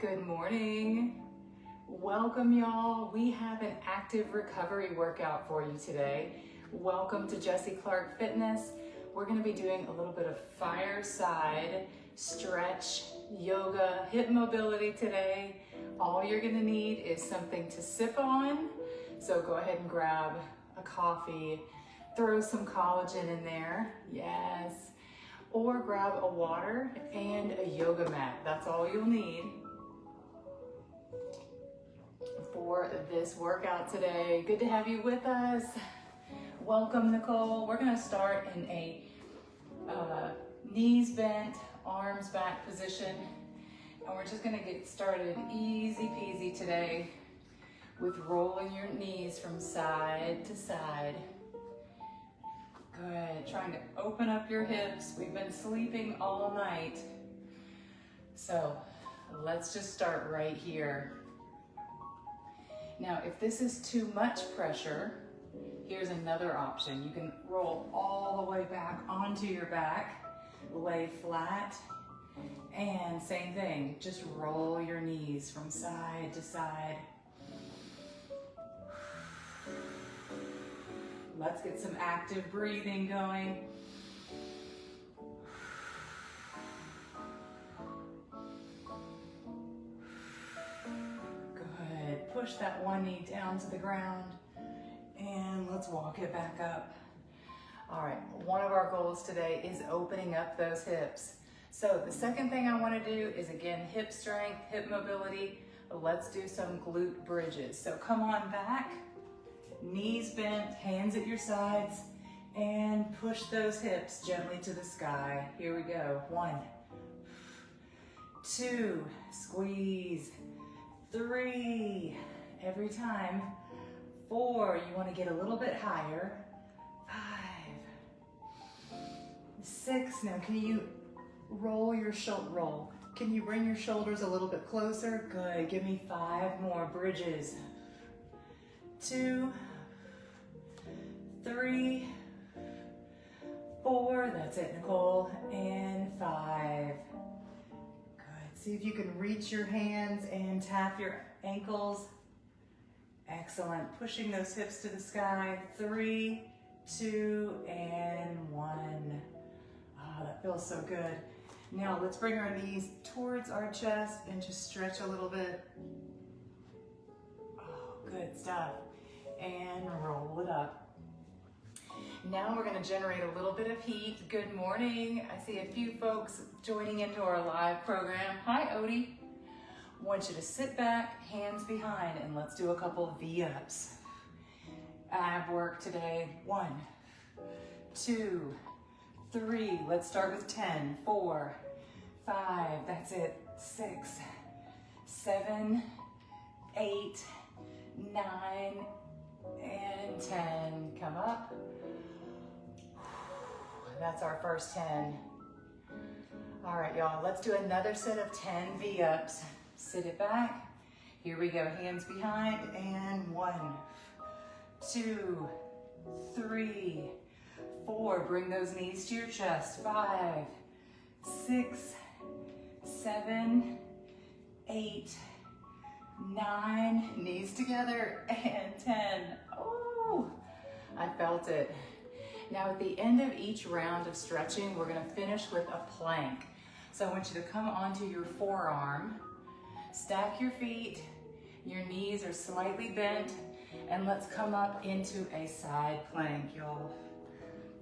Good morning. Welcome, y'all. We have an active recovery workout for you today. Welcome to Jessie Clark Fitness. We're going to be doing a little bit of fireside stretch, yoga, hip mobility today. All you're going to need is something to sip on. So go ahead and grab a coffee, throw some collagen in there. Yes. Or grab a water and a yoga mat. That's all you'll need for this workout today. Good to have you with us. Welcome, Nicole. We're gonna start in a knees bent, arms back position. And we're just gonna get started easy peasy today with rolling your knees from side to side. Good, trying to open up your hips. We've been sleeping all night. So let's just start right here. Now, if this is too much pressure, here's another option. You can roll all the way back onto your back, lay flat, and same thing, just roll your knees from side to side. Let's get some active breathing going. Good. Push that one knee down to the ground and let's walk it back up. All right, one of our goals today is opening up those hips. So the second thing I want to do is, again, hip strength, hip mobility. Let's do some glute bridges. So come on back. Knees bent, hands at your sides, and push those hips gently to the sky. Here we go. 1, 2, squeeze. 3, every time. 4, you want to get a little bit higher. 5, 6. Now, can you roll your shoulder? Can you bring your shoulders a little bit closer? Good. Give me 5 more bridges. 2, 3, 4, that's it, Nicole, and 5. Good. See if you can reach your hands and tap your ankles. Excellent. Pushing those hips to the sky. 3, 2, and 1. Oh, that feels so good. Now let's bring our knees towards our chest and just stretch a little bit. Oh, good stuff. And roll it up. Now we're going to generate a little bit of heat. Good morning. I see a few folks joining into our live program. Hi, Odie. Want you to sit back, hands behind, and let's do a couple of V-ups. Ab work today. 1, 2, 3. Let's start with 10. 4, 5. That's it. 6, 7, 8, 9, and 10. Come up. That's our first 10. All right, y'all, let's do another set of 10 V-ups. Sit it back. Here we go, hands behind, and 1, 2, 3, 4. Bring those knees to your chest. 5, 6, 7, 8, 9. Knees together, and 10. Oh, I felt it. Now at the end of each round of stretching, we're gonna finish with a plank. So I want you to come onto your forearm, stack your feet, your knees are slightly bent, and let's come up into a side plank, y'all.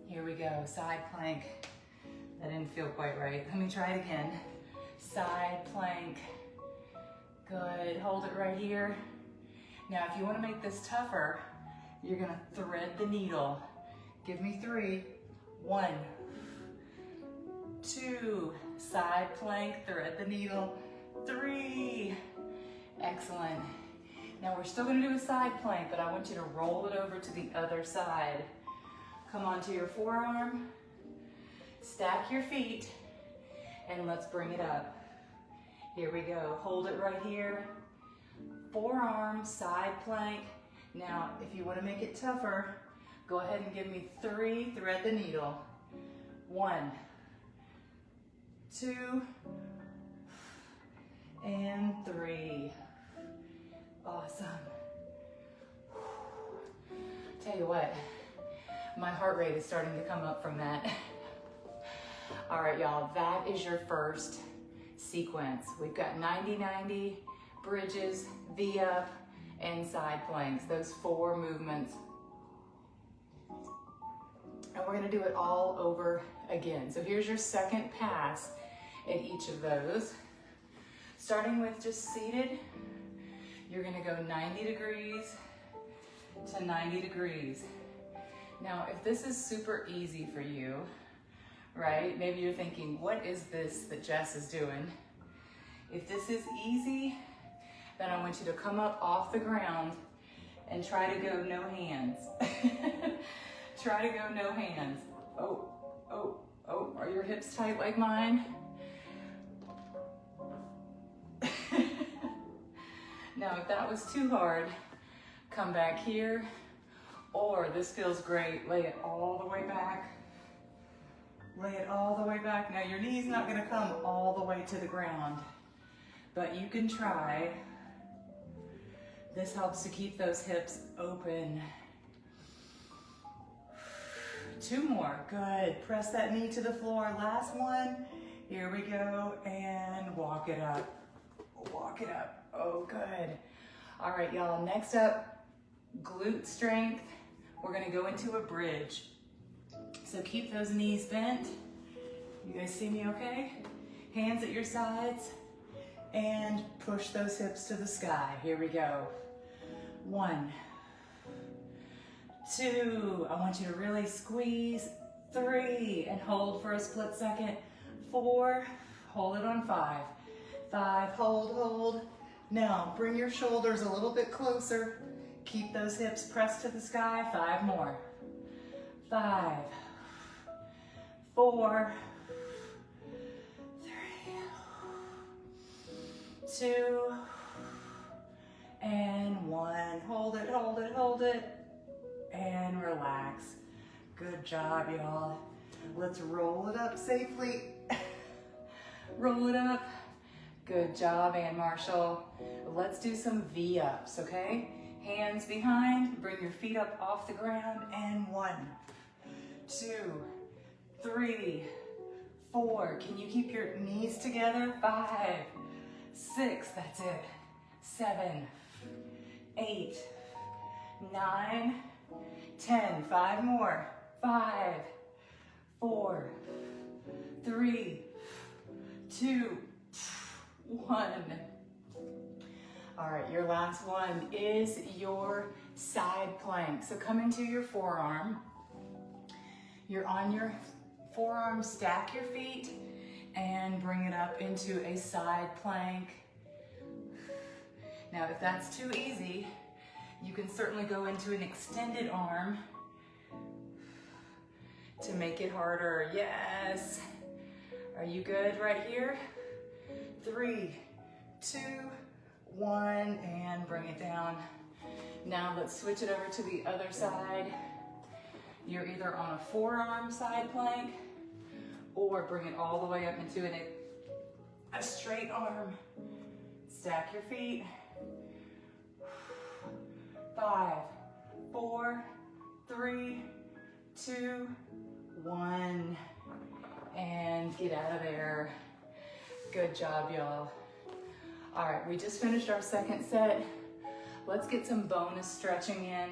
Here we go, side plank. That didn't feel quite right. Let me try it again. Side plank. Good, hold it right here. Now if you wanna make this tougher, you're gonna thread the needle. Give me 3. 1, 2, side plank, thread the needle. 3. Excellent. Now we're still gonna do a side plank, but I want you to roll it over to the other side. Come onto your forearm, stack your feet, and let's bring it up. Here we go. Hold it right here. Forearm, side plank. Now, if you want to make it tougher, go ahead and give me 3, thread the needle. 1, 2, and 3. what, my heart rate is starting to come up from that. All right, y'all, that is your first sequence. We've got 90-90, bridges, V-up, and side planks, those 4 movements. And we're gonna do it all over again. So here's your second pass in each of those. Starting with just seated, you're gonna go 90 degrees to 90 degrees. Now, if this is super easy for you, right? Maybe you're thinking, what is this that Jess is doing? If this is easy, then I want you to come up off the ground and try to go no hands. Try to go no hands. Oh, oh, oh, are your hips tight like mine? Now, if that was too hard, come back here, or this feels great, lay it all the way back. Lay it all the way back. Now, your knee's not gonna come all the way to the ground, but you can try. This helps to keep those hips open. 2 more, good. Press that knee to the floor. Last one, here we go, and walk it up. Walk it up, oh good. All right, y'all, next up, glute strength. We're gonna go into a bridge. So keep those knees bent. You guys see me okay? Hands at your sides, and push those hips to the sky. Here we go. 1, 2, I want you to really squeeze. 3, and hold for a split second. 4, hold it on 5. 5, hold, hold. Now, bring your shoulders a little bit closer. Keep those hips pressed to the sky. 5 more. 5, 4, 3, 2, and 1. Hold it, hold it, hold it, and relax. Good job, y'all. Let's roll it up safely. Roll it up. Good job, Ann Marshall. Let's do some V-ups, okay? Hands behind, bring your feet up off the ground, and 1, 2, 3, 4. Can you keep your knees together? 5, 6, that's it. 7, 8, 9, 10. 5 more. 5, 4, 3, 2, 1. All right, your last one is your side plank. So come into your forearm. You're on your forearm, stack your feet, and bring it up into a side plank. Now, if that's too easy, you can certainly go into an extended arm to make it harder. Yes. Are you good right here? 3, 2, 1, and bring it down. Now let's switch it over to the other side. You're either on a forearm side plank or bring it all the way up into a straight arm. Stack your feet. 5, 4, 3, 2, 1, and get out of there. Good job, y'all. All right, we just finished our second set. Let's get some bonus stretching in.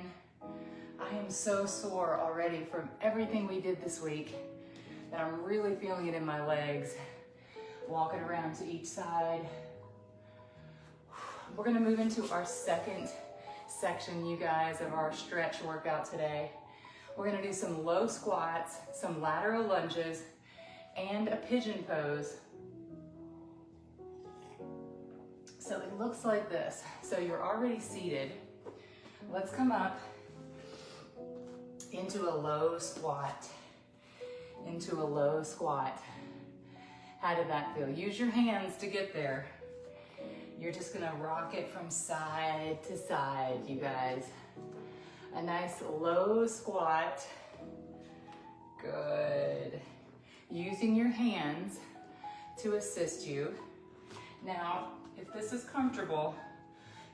I am so sore already from everything we did this week that I'm really feeling it in my legs. Walking around to each side. We're gonna move into our second section, you guys, of our stretch workout today. We're gonna do some low squats, some lateral lunges, and a pigeon pose. So it looks like this. So you're already seated. Let's come up into a low squat. Into a low squat. How did that feel? Use your hands to get there. You're just gonna rock it from side to side, you guys. A nice low squat. Good. Using your hands to assist you. Now, if this is comfortable,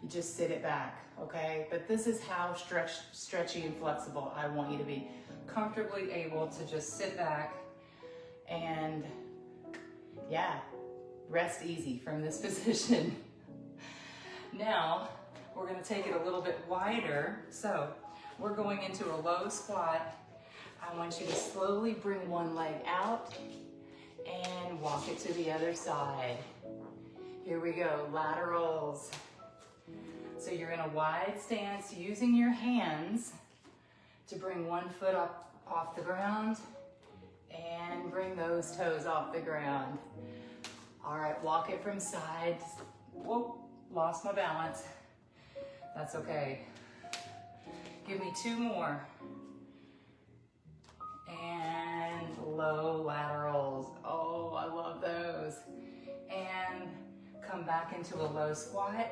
you just sit it back, okay? But this is how stretchy and flexible I want you to be. Comfortably able to just sit back and, yeah, rest easy from this position. Now, we're gonna take it a little bit wider. So, we're going into a low squat. I want you to slowly bring one leg out and walk it to the other side. Here we go, laterals. So you're in a wide stance using your hands to bring one foot up off the ground and bring those toes off the ground. All right, walk it from side. Whoa, lost my balance. That's okay. Give me 2 more. And low laterals. Oh, I love those. And come back into a low squat.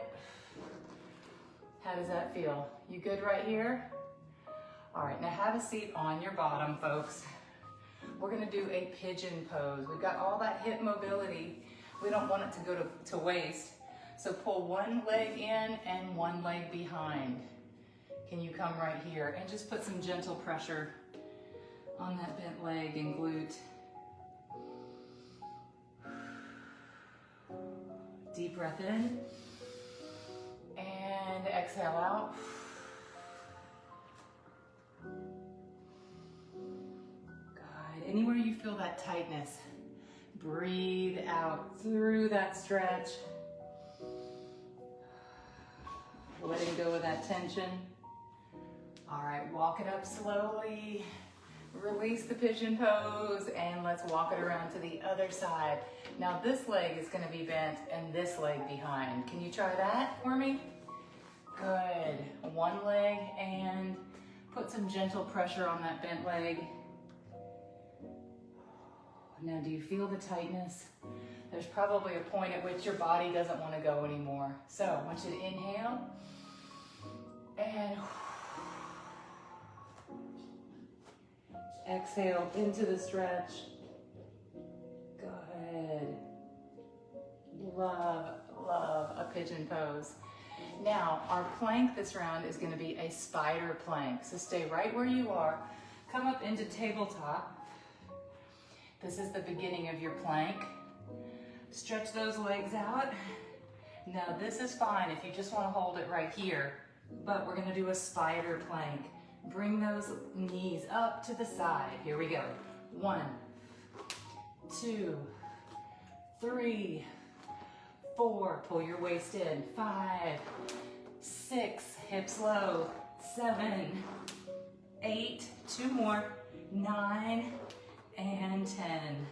How does that feel? You good right here? All right, now have a seat on your bottom, folks. We're gonna do a pigeon pose. We've got all that hip mobility. We don't want it to go to waste. So pull one leg in and one leg behind. Can you come right here and just put some gentle pressure on that bent leg and glute. Deep breath in and exhale out. Good. Anywhere you feel that tightness, breathe out through that stretch. Letting go of that tension. All right, walk it up slowly. Release the pigeon pose and let's walk it around to the other side. Now this leg is gonna be bent and this leg behind. Can you try that for me? Good. One leg and put some gentle pressure on that bent leg. Now do you feel the tightness? There's probably a point at which your body doesn't want to go anymore. So I want you to inhale and exhale into the stretch. Good. Love, love a pigeon pose. Now, our plank this round is going to be a spider plank. So stay right where you are. Come up into tabletop. This is the beginning of your plank. Stretch those legs out. Now, this is fine if you just want to hold it right here, but we're going to do a spider plank. Bring those knees up to the side. Here we go. 1, 2, 3, 4. Pull your waist in. 5, 6. Hips low. 7, 8. 2 more. 9 and 10.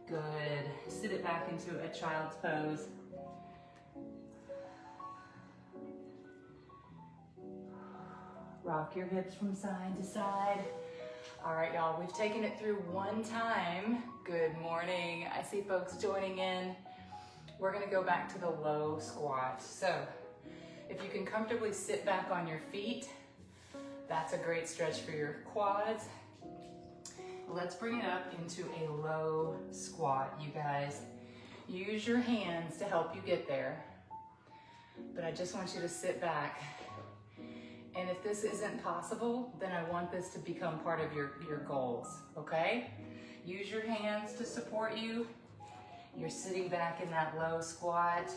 Good. Sit it back into a child's pose. Rock your hips from side to side. All right, y'all, we've taken it through one time. Good morning. I see folks joining in. We're gonna go back to the low squat. So if you can comfortably sit back on your feet, that's a great stretch for your quads. Let's bring it up into a low squat, you guys. Use your hands to help you get there. But I just want you to sit back. And if this isn't possible, then I want this to become part of your goals, okay? Use your hands to support you. You're sitting back in that low squat.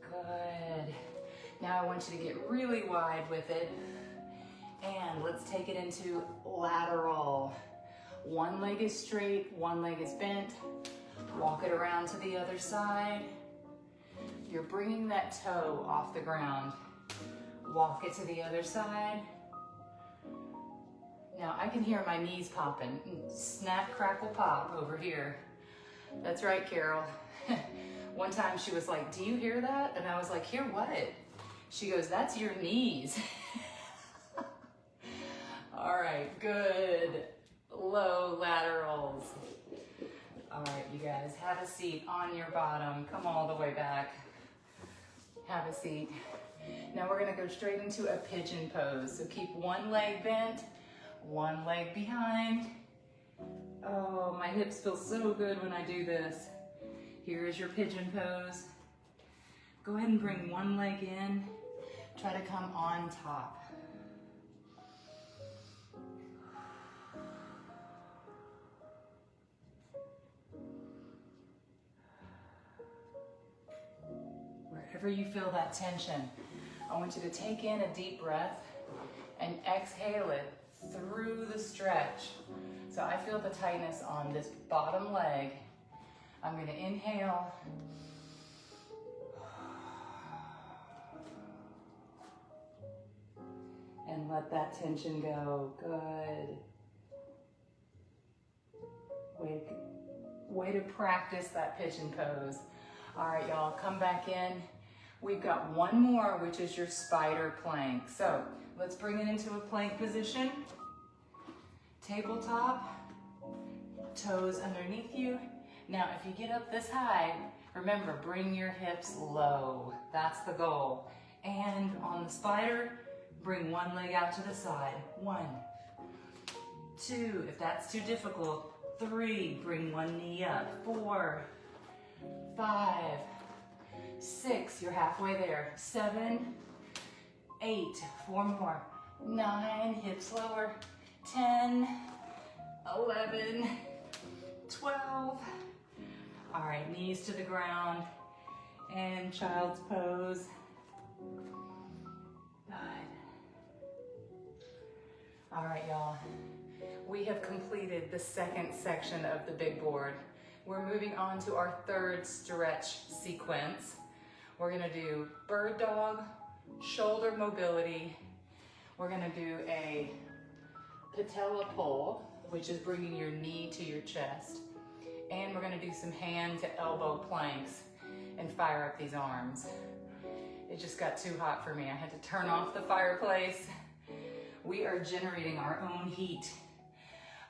Good. Now I want you to get really wide with it. And let's take it into lateral. One leg is straight, one leg is bent. Walk it around to the other side. You're bringing that toe off the ground. Walk it to the other side. Now I can hear my knees popping. Snap, crackle, pop over here. That's right, Carol. One time she was like, do you hear that? And I was like, hear what? She goes, that's your knees. All right, good. Low laterals. All right, you guys, have a seat on your bottom. Come all the way back. Have a seat. Now we're gonna go straight into a pigeon pose. So keep one leg bent, one leg behind. Oh, my hips feel so good when I do this. Here is your pigeon pose. Go ahead and bring one leg in. Try to come on top. Wherever you feel that tension, I want you to take in a deep breath and exhale it through the stretch. So I feel the tightness on this bottom leg. I'm going to inhale. And let that tension go. Good. Way to practice that pigeon pose. All right, y'all, come back in. We've got one more, which is your spider plank. So let's bring it into a plank position. Tabletop, toes underneath you. Now, if you get up this high, remember, bring your hips low. That's the goal. And on the spider, bring one leg out to the side. 1, 2, if that's too difficult. 3, bring one knee up. 4, 5, 6, you're halfway there. 7, 8, 4 more. 9, hips lower. 10, 11, 12. All right, knees to the ground and child's pose. Good. All right, y'all. We have completed the second section of the big board. We're moving on to our third stretch sequence. We're gonna do bird dog, shoulder mobility. We're gonna do a patella pull, which is bringing your knee to your chest. And we're gonna do some hand to elbow planks and fire up these arms. It just got too hot for me. I had to turn off the fireplace. We are generating our own heat.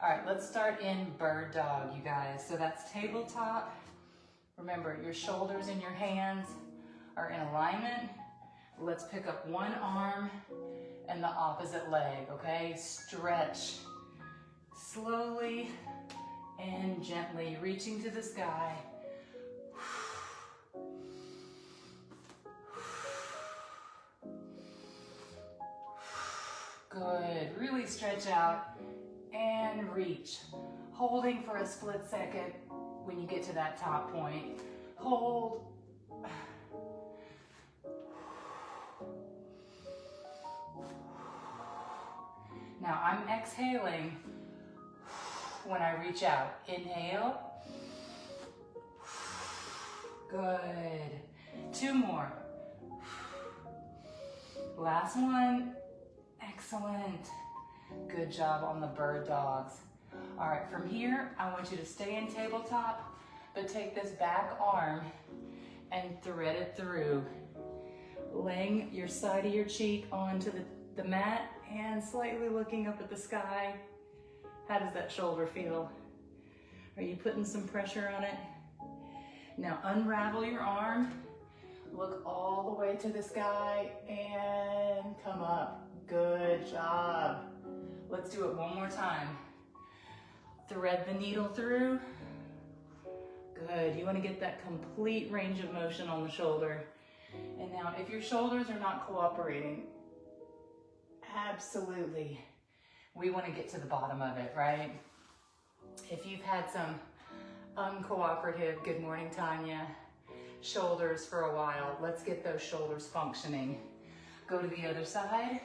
All right, let's start in bird dog, you guys. So that's tabletop. Remember, your shoulders and your hands are in alignment. Let's pick up one arm and the opposite leg, okay? Stretch slowly and gently, reaching to the sky. Good, really stretch out and reach. Holding for a split second when you get to that top point. Hold. Now I'm exhaling when I reach out. Inhale. Good. 2 more. Last one. Excellent. Good job on the bird dogs. All right, from here, I want you to stay in tabletop, but take this back arm and thread it through. Laying your side of your cheek onto the mat and slightly looking up at the sky. How does that shoulder feel? Are you putting some pressure on it? Now unravel your arm, look all the way to the sky and come up. Good job. Let's do it one more time. Thread the needle through. Good, you want to get that complete range of motion on the shoulder. And now if your shoulders are not cooperating, absolutely, we want to get to the bottom of it, right? If you've had some uncooperative, good morning Tanya, shoulders for a while, let's get those shoulders functioning. Go to the other side.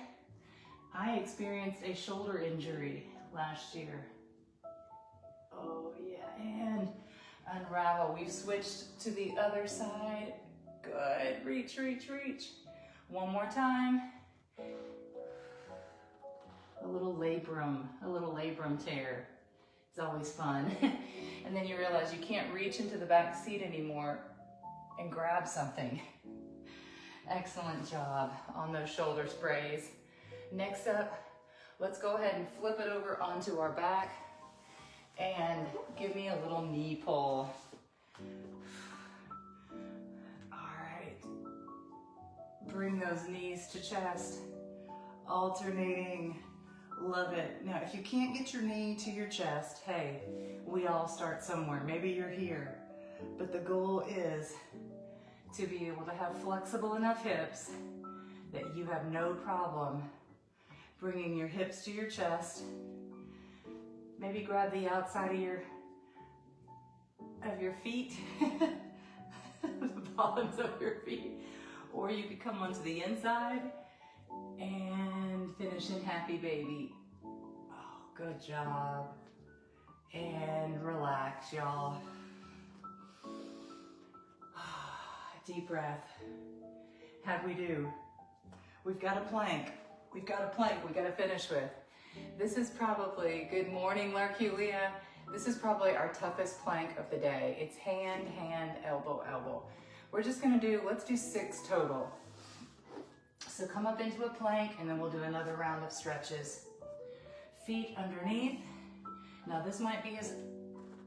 I experienced a shoulder injury last year. Oh yeah, and unravel. We've switched to the other side. Good, reach, reach, reach. One more time. A little labrum tear. It's always fun. And then you realize you can't reach into the back seat anymore and grab something. Excellent job on those shoulder sprays. Next up, let's go ahead and flip it over onto our back and give me a little knee pull. All right. Bring those knees to chest, alternating. Love it. Now, if you can't get your knee to your chest, hey, we all start somewhere. Maybe you're here, but the goal is to be able to have flexible enough hips that you have no problem bringing your hips to your chest. Maybe grab the outside of your feet, the bottoms of your feet, or you could come onto the inside and finish in happy baby. Oh, good job. And relax, y'all. Deep breath. How'd we do? We've got a plank. We've got a plank we gotta finish with. This is probably, good morning, Larkulia. This is probably our toughest plank of the day. It's hand, hand, elbow, elbow. We're just gonna do, let's do 6 total. So come up into a plank and then we'll do another round of stretches. Feet underneath. Now this might be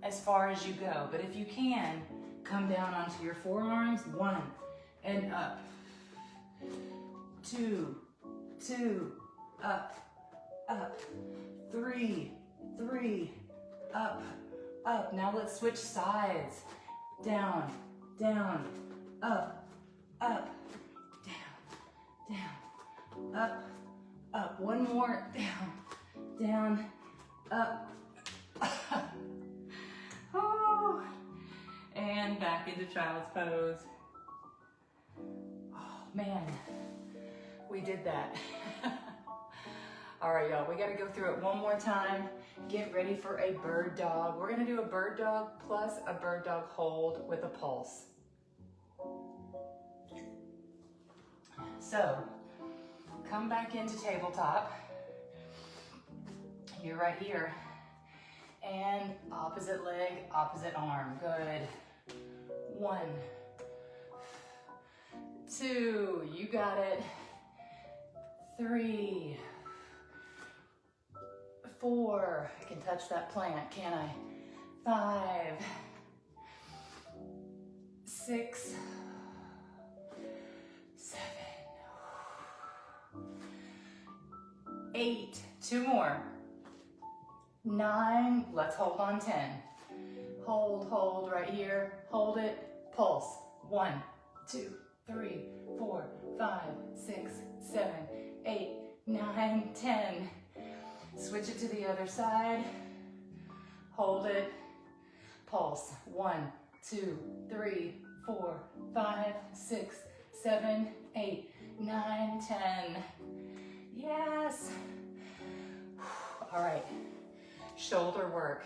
as far as you go, but if you can, come down onto your forearms. 1 and up. 2, up, up. 3, up, up. Now let's switch sides. Down, down, up, up, down, down, up, up. One more, down, down, up, up. Oh. And back into child's pose. Oh man, we did that. All right, y'all, we gotta go through it one more time. Get ready for a bird dog. We're gonna do a bird dog plus a bird dog hold with a pulse. So, come back into tabletop. You're right here. And opposite leg, opposite arm. Good. 1, 2, you got it. 3, 4, I can touch that plant, can I? 5, 6, 7, 8, 2 more. 9, let's hold on 10. Hold right here, hold it, pulse. 1, 2, 3, 4, 5, 6, 7, 8, 9, 10. Switch it to the other side, hold it, pulse. 1, 2, 3, 4, 5, 6, 7, 8, 9, 10. Yes. All right, shoulder work.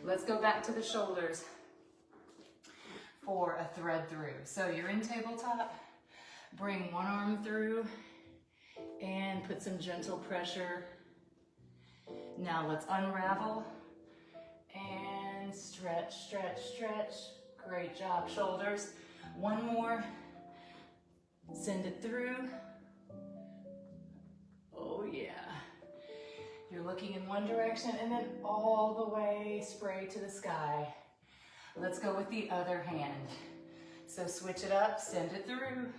Let's go back to the shoulders for a thread through. So you're in tabletop, bring one arm through and put some gentle pressure. Now let's unravel and stretch, stretch, stretch. Great job, shoulders. One more, send it through. Oh yeah. You're looking in one direction and then all the way spray to the sky. Let's go with the other hand. So switch it up, send it through.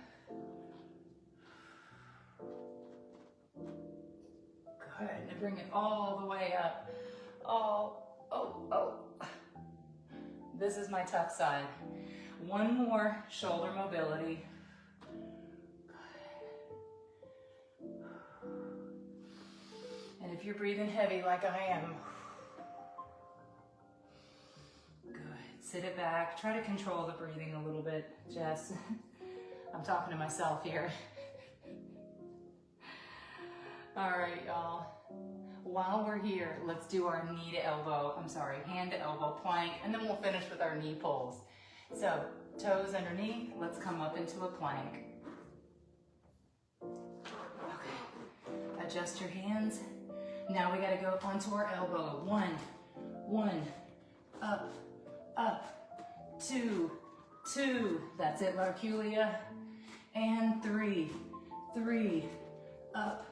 Good, and bring it all the way up. Oh. This is my tough side. One more, shoulder mobility. And if you're breathing heavy like I am, good. Sit it back. Try to control the breathing a little bit, Jess. I'm talking to myself here. All right, y'all. While we're here, let's do our hand to elbow plank, and then we'll finish with our knee pulls. So, toes underneath, let's come up into a plank. Okay, adjust your hands. Now we gotta go onto our elbow. 1, up, 2, that's it, Larkulia. And 3, up,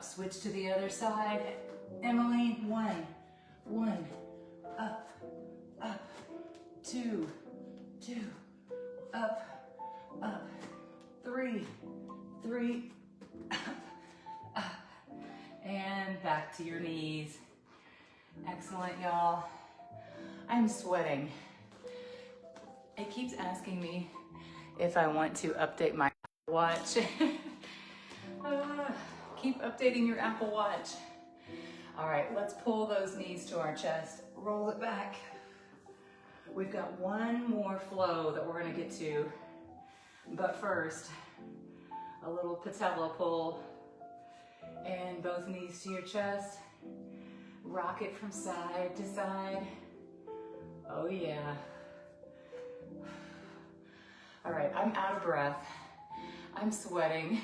switch to the other side. Emily, 1, up, 2, up, 3, up, and back to your knees. Excellent, y'all. I'm sweating. It keeps asking me if I want to update my watch. Keep updating your Apple Watch. All right, let's pull those knees to our chest. Roll it back. We've got one more flow that we're gonna get to. But first, a little patella pull. And both knees to your chest. Rock it from side to side. Oh yeah. All right, I'm out of breath. I'm sweating.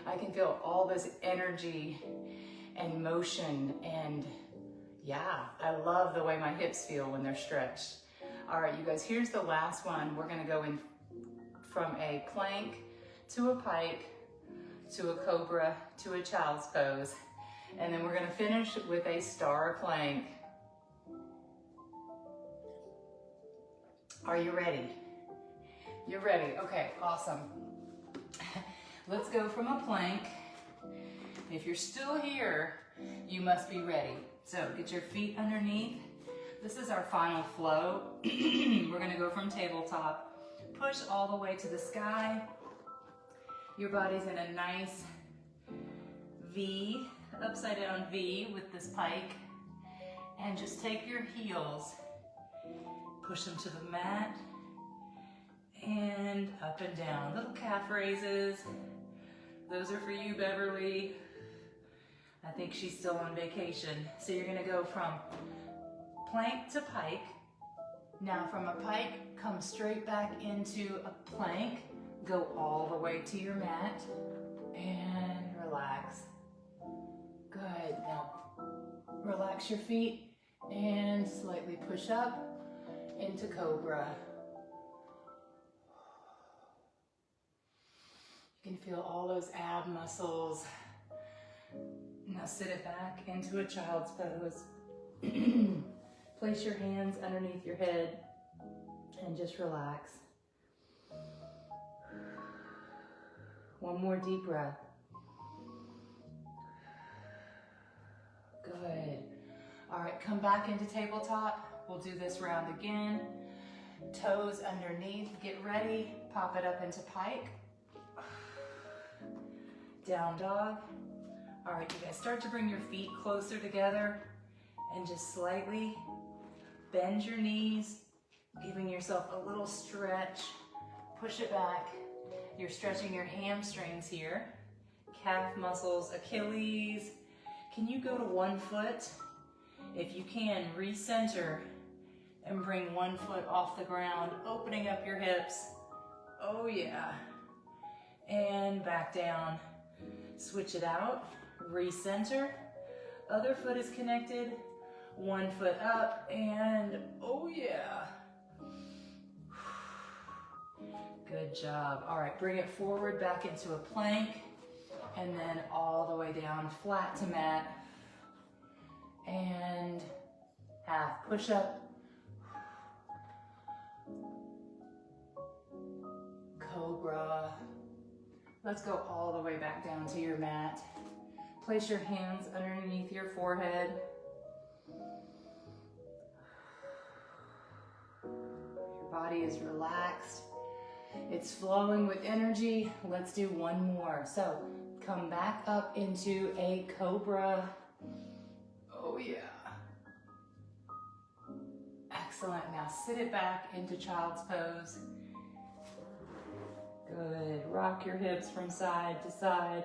I can feel all this energy and motion, and yeah, I love the way my hips feel when they're stretched. All right, you guys, here's the last one. We're gonna go in from a plank to a pike to a cobra to a child's pose. And then we're gonna finish with a star plank. Are you ready? You're ready, okay, awesome. Let's go from a plank. If you're still here, you must be ready. So get your feet underneath. This is our final flow. We're gonna go from tabletop, push all the way to the sky. Your body's in a nice V, upside down V with this pike. And just take your heels, push them to the mat, and up and down. Little calf raises. Those are for you, Beverly. I think she's still on vacation. So you're gonna go from plank to pike. Now from a pike, come straight back into a plank. Go all the way to your mat and relax. Good, now relax your feet and slightly push up into cobra. You can feel all those ab muscles. Now sit it back into a child's pose. Place your hands underneath your head and just relax. One more deep breath. Good. All right, come back into tabletop. We'll do this round again. Toes underneath, get ready. Pop it up into pike. Down dog. All right, you guys start to bring your feet closer together and just slightly bend your knees, giving yourself a little stretch. Push it back. You're stretching your hamstrings here. Calf muscles, Achilles. Can you go to one foot? If you can, recenter and bring one foot off the ground, opening up your hips. Oh yeah. And back down. Switch it out, recenter. Other foot is connected. One foot up and oh yeah. Good job. All right, bring it forward back into a plank and then all the way down flat to mat. And half push up. Cobra. Let's go all the way back down to your mat. Place your hands underneath your forehead. Your body is relaxed. It's flowing with energy. Let's do one more. So come back up into a cobra. Oh yeah. Excellent. Now sit it back into child's pose. Good. Rock your hips from side to side.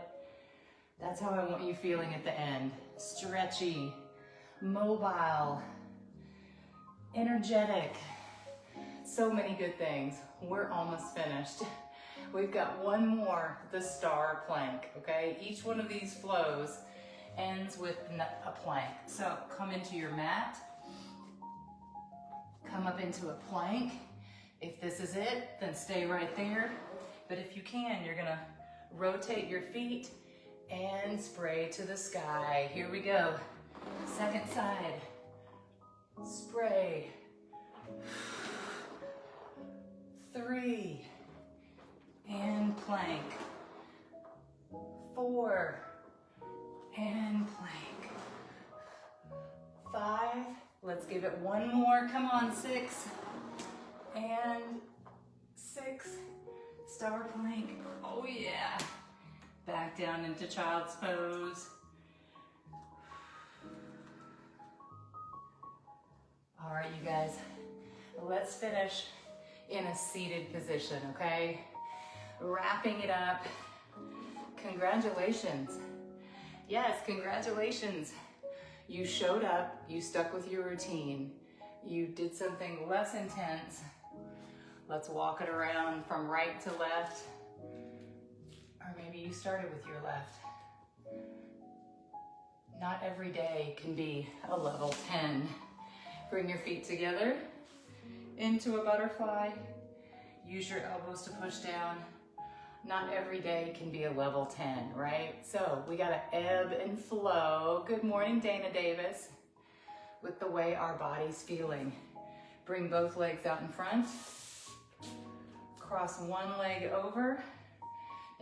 That's how I want you feeling at the end. Stretchy, mobile, energetic. So many good things. We're almost finished. We've got one more, the star plank, okay? Each one of these flows ends with a plank. So come into your mat. Come up into a plank. If this is it, then stay right there. But if you can, you're gonna rotate your feet and spray to the sky. Here we go. Second side. Spray. 3. And plank. 4. And plank. 5. Let's give it one more. Come on, 6. And 6. star plank. Oh yeah. Back down into child's pose. All right, you guys, let's finish in a seated position, okay? Wrapping it up. Congratulations. Yes, congratulations. You showed up, you stuck with your routine. You did something less intense. Let's walk it around from right to left. Or maybe you started with your left. Not every day can be a level 10. Bring your feet together into a butterfly. Use your elbows to push down. Not every day can be a level 10, right? So we gotta ebb and flow. Good morning, Dana Davis. With the way our body's feeling. Bring both legs out in front. Cross one leg over.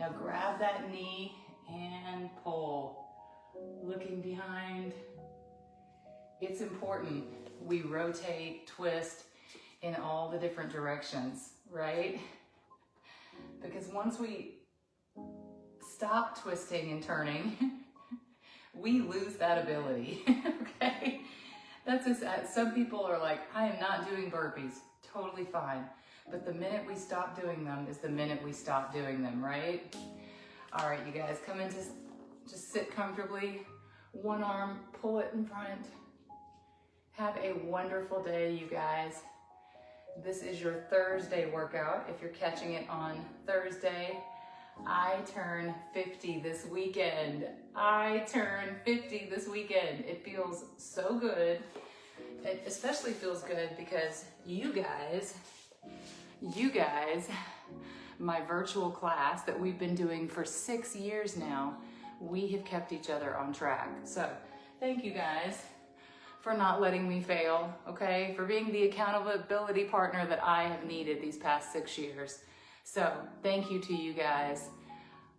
Now grab that knee and pull. Looking behind. It's important we rotate, twist in all the different directions, right? Because once we stop twisting and turning, we lose that ability, okay? That's just, some people are like, I am not doing burpees, totally fine. But the minute we stop doing them is the minute we stop doing them, right? All right, you guys, come in, just sit comfortably. One arm, pull it in front. Have a wonderful day, you guys. This is your Thursday workout. If you're catching it on Thursday, I turn 50 this weekend. I turn 50 this weekend. It feels so good. It especially feels good because you guys, my virtual class that we've been doing for 6 years now, we have kept each other on track. So thank you guys for not letting me fail, okay? For being the accountability partner that I have needed these past 6 years. So thank you to you guys.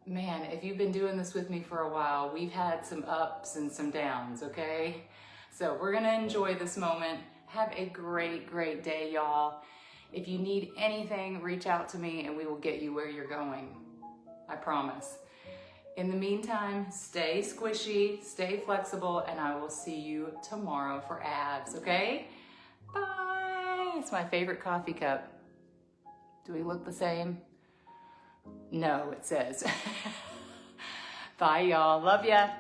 Man, if you've been doing this with me for a while, we've had some ups and some downs, okay? So we're gonna enjoy this moment. Have a great, great day, y'all. If you need anything, reach out to me and we will get you where you're going. I promise. In the meantime, stay squishy, stay flexible, and I will see you tomorrow for abs, okay? Bye. It's my favorite coffee cup. Do we look the same? No, it says. Bye, y'all. Love ya.